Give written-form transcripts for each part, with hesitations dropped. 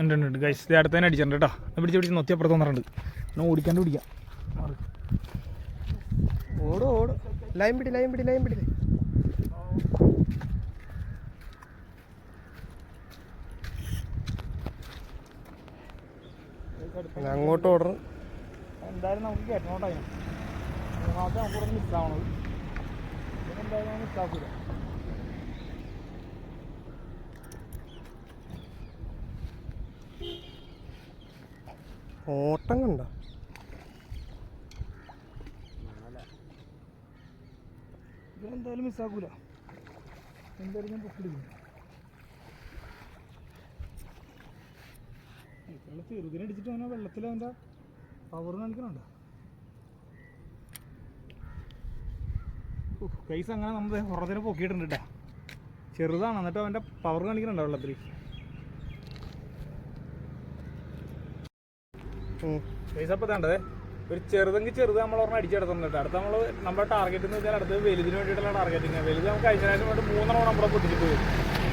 ഉണ്ട് ഉണ്ട് ഗൈസ്. ഇത് അടുത്ത് തന്നെ അടിച്ചിട്ടുണ്ട് കേട്ടോ. പിടിച്ച് നൊത്തി അപ്പുറത്ത് വന്നിട്ടുണ്ട്. എന്നാൽ ഓടിക്കാണ്ട് പിടിക്കാം. ഓട് ഓട്. ലൈൻ പിടി. അങ്ങോട്ട് ഓടണം. എന്തായാലും നമുക്ക് കയറ്റണോട്ടായി. മൂന്നാമത്തെ നമുക്ക് ഇവിടെ മിസ്സാവണത്. എന്തായാലും നമ്മൾ മിസ്സാക്കില്ല. ഓട്ടം കണ്ട ഇതെന്തായാലും മിസ്സാക്കൂല. എന്തായാലും ഞാൻ പൊക്കിടിക്കും. ഇപ്പോഴുള്ള ചെറുതിനടിച്ചിട്ട് അവനെ വെള്ളത്തിൽ അവൻ്റെ പവർ കാണിക്കണുണ്ട്. കൈസ് അങ്ങനെ നമ്മൾ പുറത്തേനെ പൊക്കിയിട്ടുണ്ട് കേട്ടോ. ചെറുതാണ്, എന്നിട്ട് അവൻ്റെ പവർ കാണിക്കണുണ്ടോ വെള്ളത്തിൽ. കൈസ് അപ്പോൾ വേണ്ടത് ഒരു ചെറുതെങ്കിൽ ചെറുത് നമ്മൾ പറഞ്ഞാൽ അടിച്ചെടുത്തിട്ടുണ്ട്. അടുത്ത നമ്മുടെ ടാർഗറ്റ് എന്ന് വെച്ചാൽ അടുത്ത് വലുതിന് വേണ്ടിയിട്ടുള്ള ടാർഗറ്റിങ്. വലുത് നമുക്ക് കഴിഞ്ഞാലും വേണ്ടി 3 നമ്മളെ പൊട്ടിച്ചിട്ട് പോയി.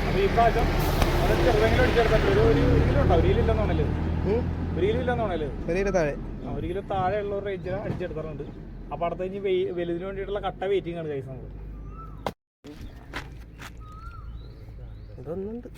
അപ്പോൾ ഈ പ്രാവശ്യം അത് ചെറുതെങ്കിലും അടിച്ചെടുത്തിട്ടുണ്ട്. ഒരു കിലോ ഉണ്ടോ? 1 കിലോ ഇല്ലെന്നാണല്ലേ? 1 കിലോ ഇല്ലെന്നാണല്ലേ? 1 കിലോ താഴെയുള്ള ഒരു റേഞ്ച് അടിച്ചെടുത്തിട്ടുണ്ട്. അപ്പോൾ അടുത്ത കഴിഞ്ഞ് വലുതിന് വേണ്ടിയിട്ടുള്ള കട്ട വെയിറ്റിംഗ് ആണ് കൈസ് നമുക്ക്. ഇതൊന്നുണ്ട്.